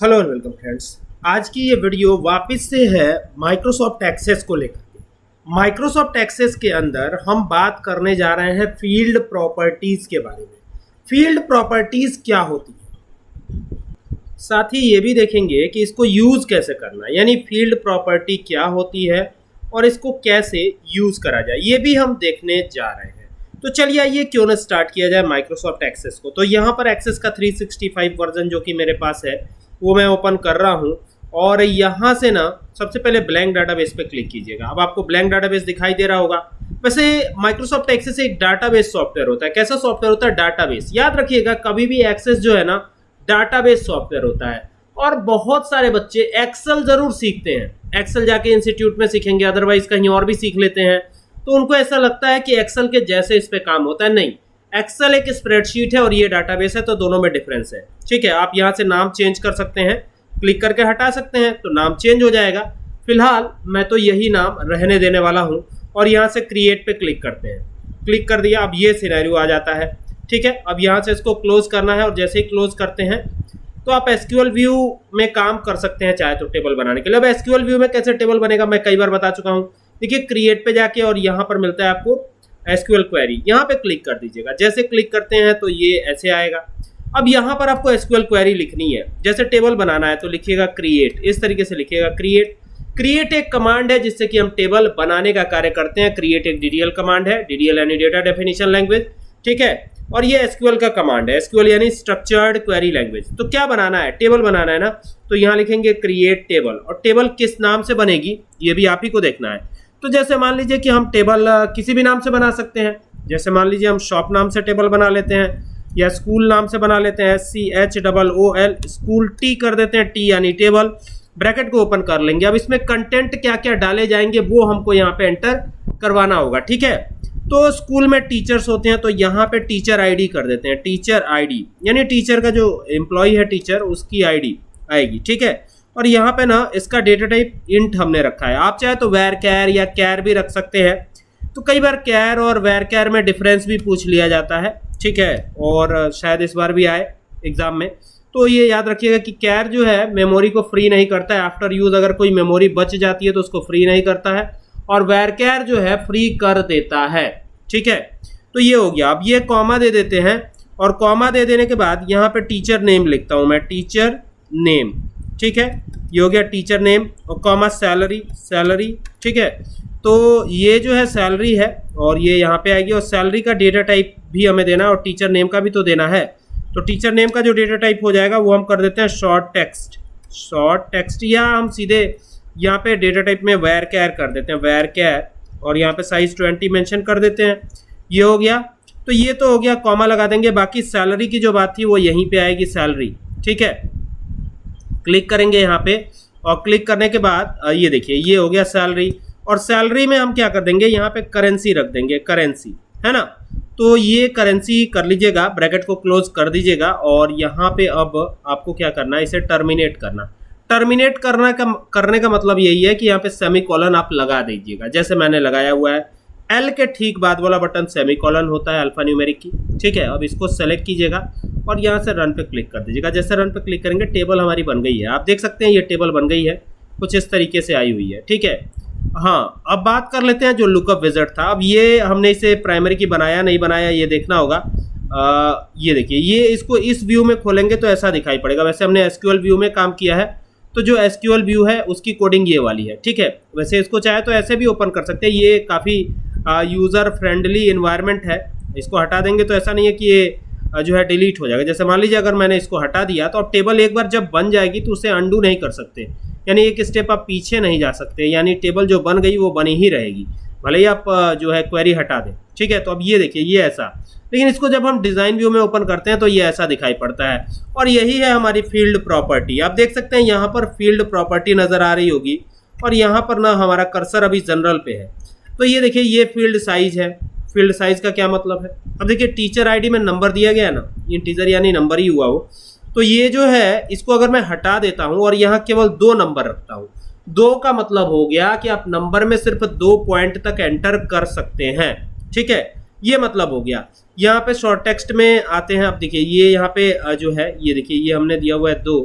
Hello and welcome friends. आज की ये वीडियो वापस से है माइक्रोसॉफ्ट एक्सेस को लेकर के। माइक्रोसॉफ्ट एक्सेस के अंदर हम बात करने जा रहे हैं फील्ड प्रॉपर्टीज़ के बारे में। फील्ड प्रॉपर्टीज़ क्या होती है, साथ ही ये भी देखेंगे कि इसको यूज़ कैसे करना है, यानी फील्ड प्रॉपर्टी क्या होती है और इसको कैसे यूज़ करा जाए, ये भी हम देखने जा रहे हैं। तो चलिए ये क्यों ना स्टार्ट किया जाए माइक्रोसॉफ्ट एक्सेस को। तो यहाँ पर एक्सेस का 365 वर्जन जो कि मेरे पास है वो मैं ओपन कर रहा हूँ और यहाँ से ना सबसे पहले ब्लैंक डाटाबेस पे क्लिक कीजिएगा। अब आपको ब्लैंक डाटाबेस दिखाई दे रहा होगा। वैसे माइक्रोसॉफ्ट एक्सेस एक डाटाबेस सॉफ्टवेयर होता है। कैसा सॉफ्टवेयर होता है? डाटाबेस। याद रखिएगा कभी भी एक्सेस जो है ना डाटाबेस सॉफ्टवेयर होता है। और बहुत सारे बच्चे एक्सेल जरूर सीखते हैं, एक्सेल जाके इंस्टीट्यूट में सीखेंगे, अदरवाइज कहीं और भी सीख लेते हैं। तो उनको ऐसा लगता है कि एक्सेल के जैसे इस पे काम होता है। नहीं, एक्सेल एक स्प्रेडशीट है और ये डाटाबेस है, तो दोनों में डिफरेंस है। ठीक है, आप यहाँ से नाम चेंज कर सकते हैं, क्लिक करके हटा सकते हैं तो नाम चेंज हो जाएगा। फिलहाल मैं तो यही नाम रहने देने वाला हूँ और यहाँ से क्रिएट पे क्लिक करते हैं। क्लिक कर दिया, अब ये सिनेरियो आ जाता है। ठीक है, अब यहाँ से इसको क्लोज करना है और जैसे ही क्लोज करते हैं तो आप एसक्यूएल व्यू में काम कर सकते हैं चाहे तो टेबल बनाने के लिए। अब एसक्यूएल व्यू में कैसे टेबल बनेगा मैं कई बार बता चुका हूँ। देखिए क्रिएट पे जाके और यहाँ पर मिलता है आपको एसक्यूएल क्वेरी, यहाँ पे क्लिक कर दीजिएगा। जैसे क्लिक करते हैं तो ये ऐसे आएगा। अब यहाँ पर आपको एसक्यूएल क्वेरी लिखनी है। जैसे टेबल बनाना है तो लिखिएगा क्रिएट, इस तरीके से लिखिएगा क्रिएट। क्रिएट एक कमांड है जिससे कि हम टेबल बनाने का कार्य करते हैं। क्रिएट एक डीडीएल कमांड है, डीडीएल यानी डेटा डेफिनेशन लैंग्वेज। ठीक है, और ये एसक्यूएल का कमांड है, एसक्यूएल यानी स्ट्रक्चर्ड क्वेरी लैंग्वेज। तो क्या बनाना है? टेबल बनाना है ना, तो यहाँ लिखेंगे क्रिएट टेबल। और टेबल किस नाम से बनेगी ये भी आप ही को देखना है। तो जैसे मान लीजिए कि हम टेबल किसी भी नाम से बना सकते हैं। जैसे मान लीजिए हम शॉप नाम से टेबल बना लेते हैं या स्कूल नाम से बना लेते हैं, SCHOOL, स्कूल, टी कर देते हैं, टी यानी टेबल। ब्रैकेट को ओपन कर लेंगे। अब इसमें कंटेंट क्या क्या डाले जाएंगे वो हमको यहाँ पे एंटर करवाना होगा। ठीक है, तो स्कूल में टीचर्स होते हैं तो यहाँ पे टीचर आईडी कर देते हैं, टीचर आईडी यानी टीचर का जो एम्प्लॉय है टीचर उसकी आईडी आएगी। ठीक है, और यहाँ पे ना इसका डेटा टाइप इंट हमने रखा है। आप चाहे तो वैर कैर या कैर भी रख सकते हैं। तो कई बार कैर और वैर कैर में डिफरेंस भी पूछ लिया जाता है। ठीक है, और शायद इस बार भी आए एग्जाम में। तो ये याद रखिएगा कि कैर जो है मेमोरी को फ्री नहीं करता है। आफ्टर यूज अगर कोई मेमोरी बच जाती है तो उसको फ्री नहीं करता है, और वैर कैर जो है फ्री कर देता है। ठीक है, तो ये हो गया। अब ये कॉमा दे देते हैं और कॉमा दे देने के बाद यहाँ पे टीचर नेम लिखता हूँ मैं, टीचर नेम। ठीक है, ये हो गया टीचर नेम और कॉमा सैलरी, सैलरी। ठीक है, तो ये जो है सैलरी है और ये यहाँ पे आएगी। और सैलरी का डेटा टाइप भी हमें देना है और टीचर नेम का भी तो देना है। तो टीचर नेम का जो डेटा टाइप हो जाएगा वो हम कर देते हैं शॉर्ट टेक्स्ट, शॉर्ट टेक्स्ट, या हम सीधे यहाँ पे डेटा टाइप में वैर कैर कर देते हैं, वैर कैर, और यहाँ पे साइज 20 मेंशन कर देते हैं। ये हो गया। तो ये तो हो गया, कॉमा लगा देंगे। बाकी सैलरी की जो बात थी वो यहीं पे आएगी, सैलरी। ठीक है, क्लिक करेंगे यहाँ पे और क्लिक करने के बाद ये देखिए ये हो गया सैलरी। और सैलरी में हम क्या कर देंगे, यहाँ पे करेंसी रख देंगे, करेंसी, है ना। तो ये करेंसी कर लीजिएगा, ब्रैकेट को क्लोज कर दीजिएगा। और यहाँ पे अब आपको क्या करना है, इसे टर्मिनेट करना। टर्मिनेट करने का मतलब यही है कि यहाँ पे सेमीकोलन आप लगा दीजिएगा, जैसे मैंने लगाया हुआ है। एल के ठीक बाद वाला बटन सेमीकोलन होता है अल्फा न्यूमेरिक की। ठीक है, अब इसको सेलेक्ट कीजिएगा और यहाँ से रन पे क्लिक कर दीजिएगा। जैसे रन पे क्लिक करेंगे टेबल हमारी बन गई है। आप देख सकते हैं ये टेबल बन गई है, कुछ इस तरीके से आई हुई है। ठीक है, हाँ, अब बात कर लेते हैं जो लुकअप विज़ार्ड था। अब ये हमने इसे प्राइमरी की बनाया नहीं बनाया ये देखना होगा। ये देखिए, ये इसको इस व्यू में खोलेंगे तो ऐसा दिखाई पड़ेगा। वैसे हमने एसक्यूएल व्यू में काम किया है, तो जो एसक्यूएल व्यू है उसकी कोडिंग ये वाली है। ठीक है, वैसे इसको चाहे तो ऐसे भी ओपन कर सकते हैं। ये काफ़ी यूज़र फ्रेंडली इन्वायरमेंट है। इसको हटा देंगे तो ऐसा नहीं है कि ये जो है डिलीट हो जाएगा। जैसे मान लीजिए अगर मैंने इसको हटा दिया तो अब टेबल एक बार जब बन जाएगी तो उसे अंडू नहीं कर सकते, यानी एक स्टेप आप पीछे नहीं जा सकते, यानी टेबल जो बन गई वो बनी ही रहेगी, भले ही आप जो है क्वेरी हटा दें। ठीक है, तो अब ये देखिए ये ऐसा, लेकिन इसको जब हम डिज़ाइन व्यू में ओपन करते हैं तो ये ऐसा दिखाई पड़ता है। और यही है हमारी फील्ड प्रॉपर्टी। आप देख सकते हैं यहाँ पर फील्ड प्रॉपर्टी नज़र आ रही होगी और यहाँ पर ना हमारा कर्सर अभी जनरल पे है। तो ये देखिए ये फील्ड साइज है। फील्ड साइज का क्या मतलब है? अब देखिए टीचर आईडी में नंबर दिया गया ना, इंटीजर यानी नंबर ही हुआ वो। तो ये जो है इसको अगर मैं हटा देता हूँ और यहाँ केवल 2 नंबर रखता हूँ, 2 का मतलब हो गया कि आप नंबर में सिर्फ 2 पॉइंट तक एंटर कर सकते हैं। ठीक है, ये मतलब हो गया। यहाँ पे शॉर्ट टेक्स्ट में आते हैं। अब देखिए ये यहाँ पे जो है ये देखिए ये हमने दिया हुआ है 2,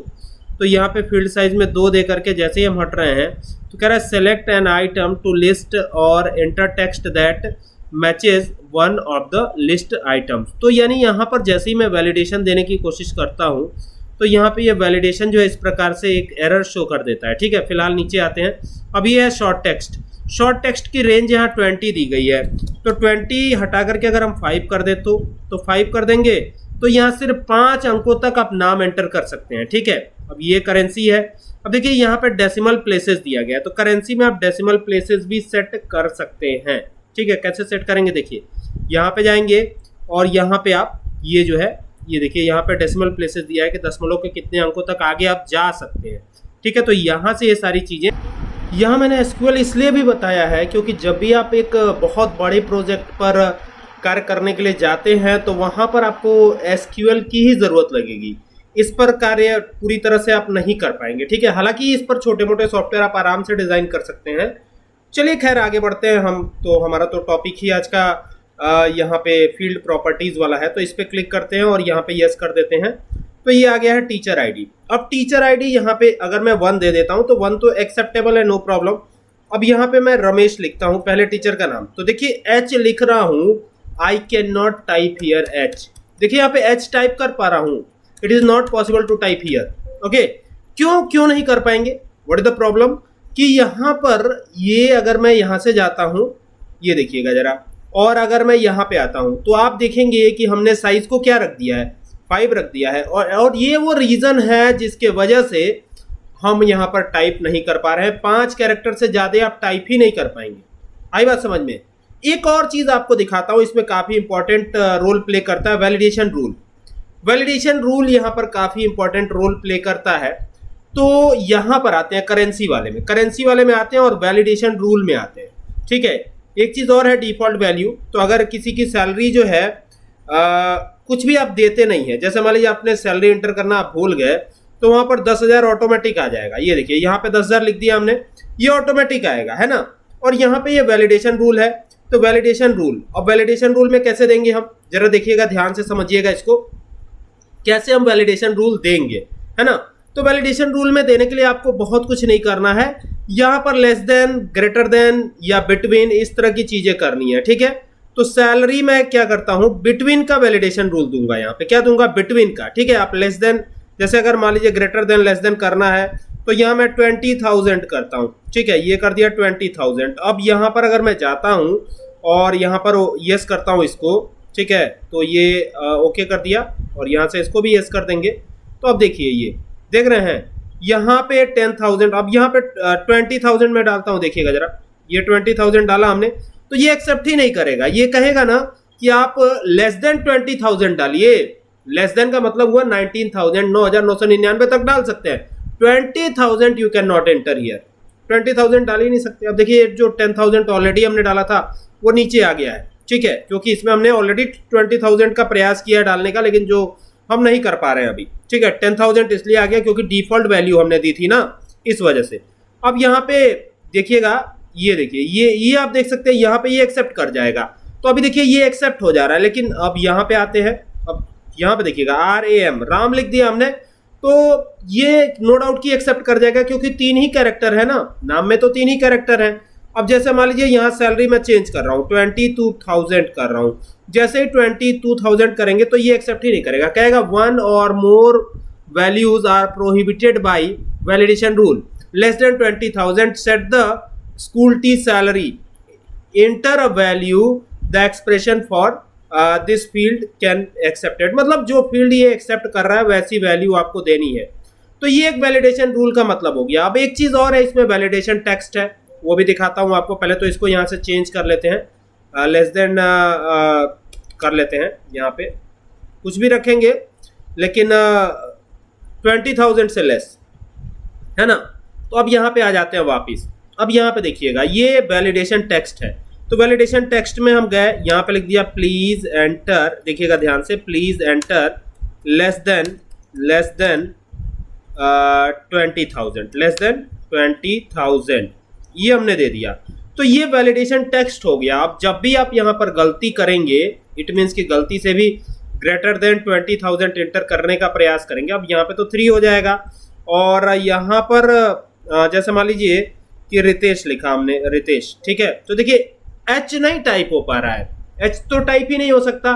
तो यहाँ पे फील्ड साइज में 2 दे करके जैसे ही हम हट रहे हैं तो कह रहा है select an item to list और enter text that matches one of the list items. तो यानी यहाँ पर जैसे ही मैं वैलिडेशन देने की कोशिश करता हूँ तो यहाँ पे ये वैलिडेशन जो है इस प्रकार से एक एरर शो कर देता है। ठीक है, फिलहाल नीचे आते हैं। अब ये है शॉर्ट टेक्स्ट। शॉर्ट टेक्स्ट की रेंज यहाँ 20 दी गई है, तो 20 हटा करके अगर हम 5 कर दे तो 5 कर देंगे तो यहाँ सिर्फ 5 अंकों तक आप नाम एंटर कर सकते हैं। ठीक है, अब ये करेंसी है। अब देखिए यहाँ पे डेसिमल प्लेसेस दिया गया है, तो करेंसी में आप डेसिमल प्लेसेस भी सेट कर सकते हैं। ठीक है, कैसे सेट करेंगे, देखिए यहाँ पे जाएंगे और यहाँ पे आप ये जो है ये देखिए यहाँ पे डेसिमल प्लेसेस दिया है कि दशमलव के कितने अंकों तक आगे आप जा सकते हैं। ठीक है, तो यहाँ से ये सारी चीज़ें, यहाँ मैंने एसक्यूएल इसलिए भी बताया है क्योंकि जब भी आप एक बहुत बड़े प्रोजेक्ट पर कार्य करने के लिए जाते हैं तो वहाँ पर आपको एसक्यूएल की ही ज़रूरत लगेगी। इस पर कार्य पूरी तरह से आप नहीं कर पाएंगे। ठीक है, हालांकि इस पर छोटे मोटे सॉफ्टवेयर आप आराम से डिज़ाइन कर सकते हैं। चलिए खैर आगे बढ़ते हैं हम। तो हमारा तो टॉपिक ही आज का यहाँ पे फील्ड प्रॉपर्टीज़ वाला है, तो इस पर क्लिक करते हैं और यहाँ पे यस कर देते हैं। तो ये आ गया है टीचर आईडी। अब टीचर आईडी यहाँ पे अगर मैं 1 दे देता हूँ तो 1 तो एक्सेप्टेबल है, नो प्रॉब्लम। अब यहाँ पे मैं रमेश लिखता हूँ, पहले टीचर का नाम। तो देखिए एच लिख रहा हूँ, I can not type here H. देखिए यहाँ पे एच टाइप कर पा रहा हूँ, it is not possible to type here. Okay, क्यों नहीं कर पाएंगे, व्हाट इज द प्रॉब्लम, कि यहाँ पर ये अगर मैं यहाँ से जाता हूँ, ये देखिएगा जरा, और अगर मैं यहाँ पे आता हूँ तो आप देखेंगे कि हमने साइज को क्या रख दिया है, 5 रख दिया है। और ये वो रीज़न है जिसके वजह से हम यहाँ पर टाइप नहीं कर पा रहे हैं। 5 कैरेक्टर से ज़्यादा आप टाइप ही नहीं कर पाएंगे। आई बात समझ में। एक और चीज़ आपको दिखाता हूँ, इसमें काफ़ी इंपॉर्टेंट रोल प्ले करता है वैलिडेशन रूल। वैलिडेशन रूल यहाँ पर काफ़ी इंपॉर्टेंट रोल प्ले करता है। तो यहाँ पर आते हैं करेंसी वाले में आते हैं और वैलिडेशन रूल में आते हैं। ठीक है, एक चीज़ और है डिफ़ॉल्ट वैल्यू। तो अगर किसी की सैलरी जो है कुछ भी आप देते नहीं है, जैसे मान लीजिए आपने सैलरी एंटर करना आप भूल गए, तो वहाँ पर 10,000 ऑटोमेटिक आ जाएगा। ये देखिए यहाँ पे 10,000 लिख दिया हमने, ये ऑटोमेटिक आएगा, है ना। और यहाँ पे ये वैलिडेशन रूल है, तो वैलिडेशन रूल, अब वैलिडेशन रूल में कैसे देंगे हम, जरा देखिएगा, ध्यान से समझिएगा इसको, कैसे हम वैलिडेशन रूल देंगे, है ना। तो वैलिडेशन रूल में देने के लिए आपको बहुत कुछ नहीं करना है। यहाँ पर लेस देन, ग्रेटर देन या बिटवीन, इस तरह की चीजें करनी है। ठीक है, तो सैलरी में क्या करता हूँ, बिटवीन का वैलिडेशन रूल दूंगा। यहाँ पे क्या दूंगा, बिटवीन का। ठीक है, आप लेस देन, जैसे अगर मान लीजिए ग्रेटर देन लेस देन करना है तो यहाँ मैं 20,000 करता हूँ। ठीक है, ये कर दिया 20,000। अब यहाँ पर अगर मैं जाता हूँ और यहाँ पर यस करता हूँ इसको, ठीक है, तो ये ओके कर दिया और यहाँ से इसको भी यस कर देंगे। तो अब देखिए, ये देख रहे हैं यहाँ पे 10,000, अब यहाँ पे 20,000 में डालता हूँ, देखिएगा जरा, ये 20,000 डाला हमने, तो ये एक्सेप्ट ही नहीं करेगा। ये कहेगा ना कि आप लेस देन 20,000 डालिए। लेस देन का मतलब हुआ 19,000, 9,999 तक डाल सकते हैं। 20,000 you can not enter here, 20,000 डाल ही नहीं सकते। अब देखिए जो 10,000 ऑलरेडी हमने डाला था वो नीचे आ गया है। ठीक है, क्योंकि इसमें हमने ऑलरेडी 20,000 का प्रयास किया है डालने का, लेकिन जो हम नहीं कर पा रहे हैं अभी। ठीक है, 10,000 इसलिए आ गया क्योंकि डिफॉल्ट वैल्यू हमने दी थी ना, इस वजह से। अब यहाँ पे देखिएगा, ये देखिए, ये आप देख सकते हैं, यहाँ पे ये एक्सेप्ट कर जाएगा। तो अभी देखिए ये एक्सेप्ट हो जा रहा है, लेकिन अब यहाँ पे आते हैं। अब यहाँ पे देखिएगा RAM, राम लिख दिया हमने, तो ये नो डाउट की एक्सेप्ट कर जाएगा क्योंकि 3 ही कैरेक्टर है ना, नाम में तो 3 ही कैरेक्टर है। अब जैसे मान लीजिए यहाँ सैलरी मैं चेंज कर रहा हूँ, 22,000 कर रहा हूँ, जैसे ही 22,000 करेंगे तो ये एक्सेप्ट ही नहीं करेगा, कहेगा 1 और more values are prohibited by validation rule, less than 20,000 set the school T salary, enter a value the expression for this field can accepted. मतलब जो फील्ड ये एक्सेप्ट कर रहा है वैसी वैल्यू आपको देनी है। तो ये एक वैलिडेशन रूल का मतलब हो गया। अब एक चीज़ और है, इसमें वैलिडेशन टेक्स्ट है, वो भी दिखाता हूँ आपको। पहले तो इसको यहाँ से चेंज कर लेते हैं, लेस देन कर लेते हैं, यहाँ पे कुछ भी रखेंगे लेकिन 20,000 से लेस, है ना। तो अब यहाँ पे आ जाते हैं वापस। अब यहाँ पे देखिएगा ये वैलिडेशन टेक्स्ट है, तो वैलिडेशन टेक्स्ट में हम गए, यहाँ पे लिख दिया प्लीज एंटर, देखिएगा ध्यान से, please enter less than 20,000, less than 20,000, ये हमने दे दिया। तो ये वैलिडेशन टेक्स्ट हो गया। अब जब भी आप यहाँ पर गलती करेंगे, इट मीन्स कि गलती से भी ग्रेटर देन 20,000 एंटर करने का प्रयास करेंगे, अब यहाँ पे तो 3 हो जाएगा, और यहाँ पर जैसे मान लीजिए कि रितेश लिखा हमने, रितेश, ठीक है। तो देखिए एच नहीं टाइप हो पा रहा है, एच तो टाइप ही नहीं हो सकता,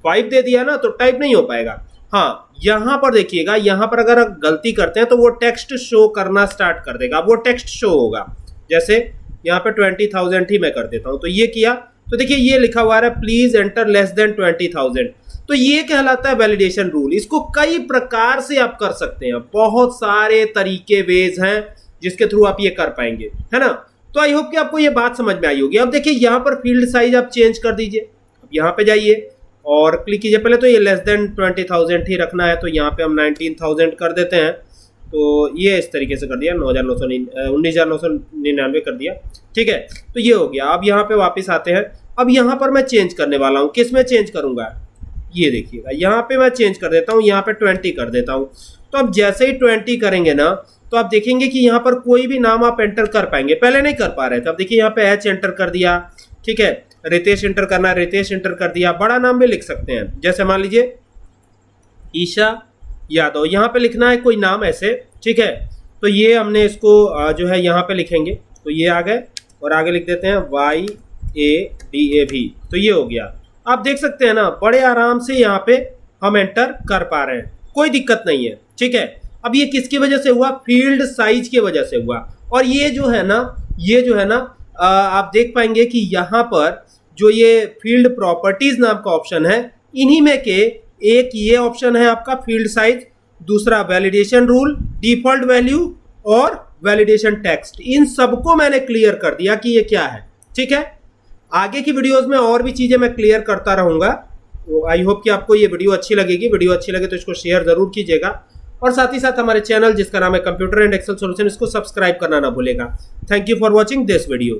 5 दे दिया ना तो टाइप नहीं हो पाएगा। हाँ यहाँ पर देखिएगा, यहाँ पर अगर गलती करते हैं तो वो टेक्स्ट शो करना स्टार्ट कर देगा, वो टेक्स्ट शो होगा। जैसे यहाँ पे 20,000 ही मैं कर देता हूँ, तो ये किया तो देखिए ये लिखा हुआ है प्लीज एंटर लेस देन 20,000, तो ये कहलाता है वैलिडेशन रूल। इसको कई प्रकार से आप कर सकते हैं, बहुत सारे तरीके, वेज हैं जिसके थ्रू आप ये कर पाएंगे, है ना। तो आई होप कि आपको ये बात समझ में आई होगी। अब देखिए यहाँ पर फील्ड साइज आप चेंज कर दीजिए, अब यहाँ पे जाइए और क्लिक कीजिए। पहले तो ये लेस देन 20,000 ही रखना है, तो यहाँ पे हम 19,000 कर देते हैं। तो ये इस तरीके से कर दिया, 19,999 कर दिया, ठीक है। तो ये हो गया। अब यहाँ पे वापस आते हैं। अब यहाँ पर मैं चेंज करने वाला हूँ, किस में चेंज करूँगा, ये देखिएगा यहाँ पे मैं चेंज कर देता हूँ, यहाँ पे 20 कर देता हूँ। तो अब जैसे ही 20 करेंगे ना तो आप देखेंगे कि यहाँ पर कोई भी नाम आप एंटर कर पाएंगे, पहले नहीं कर पा रहे थे। अब देखिए यहाँ पे एच एंटर कर दिया, ठीक है। रितेश एंटर करना है, रितेश एंटर कर दिया। बड़ा नाम भी लिख सकते हैं, जैसे मान लीजिए ईशा यादव, यहाँ पे लिखना है कोई नाम ऐसे, ठीक है। तो ये हमने इसको जो है यहाँ पे लिखेंगे, तो ये आ गए और आगे लिख देते हैं YADAV, तो ये हो गया। आप देख सकते हैं ना बड़े आराम से यहाँ पे हम एंटर कर पा रहे हैं, कोई दिक्कत नहीं है, ठीक है। अब ये किसकी वजह से हुआ, फील्ड साइज की वजह से हुआ। और ये जो है ना आप देख पाएंगे कि यहाँ पर जो ये फील्ड प्रॉपर्टीज नाम का ऑप्शन है, इन्हीं में के एक ये ऑप्शन है आपका फील्ड साइज, दूसरा वैलिडेशन रूल, डिफॉल्ट वैल्यू और वैलिडेशन टेक्स्ट। इन सबको मैंने क्लियर कर दिया कि ये क्या है, ठीक है। आगे की वीडियोस में और भी चीजें मैं क्लियर करता रहूंगा। तो आई होप कि आपको ये वीडियो अच्छी लगेगी। वीडियो अच्छी लगे तो इसको शेयर जरूर कीजिएगा और साथ ही साथ हमारे चैनल जिसका नाम है कंप्यूटर एंड एक्सेल सॉल्यूशन, इसको सब्सक्राइब करना ना भूलेगा। Thank you for watching this video.